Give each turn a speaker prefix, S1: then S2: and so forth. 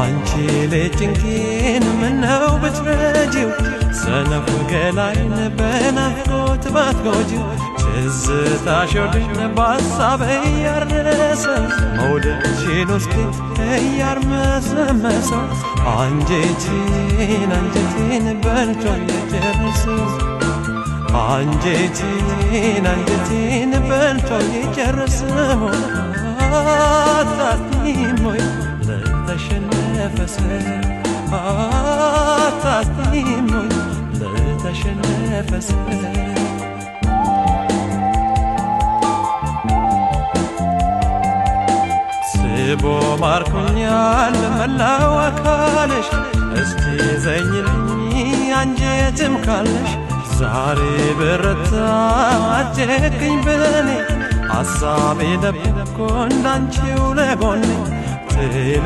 S1: አንቺ ለጭንቄን ምነው ብትረጂው ሰነፍ ገላይን በናፍቆት ባትጎጂው ትዝታሽ ወዲህ በሐሳብ እያረሰው መውደድሽን ውስጤ እያርመሰመሰው አንጀቴን በልቶ የጨረሰው አንጀቴን በልቶ የጨረሰው አታዝኝም ወይ ለተሸነፈ ሰው አታዝኝም ወይ ለተሸነፈ ሰው ስቦ ማርኮኛል መላው አካልሽ እስቲ ዘኝልኝ አንጀትም ካለሽ ዛሬ በረታ አጨክኝ በኔ ሐሳቤ ደብቆ እንዳንቺው ለጎኔ ጥሎ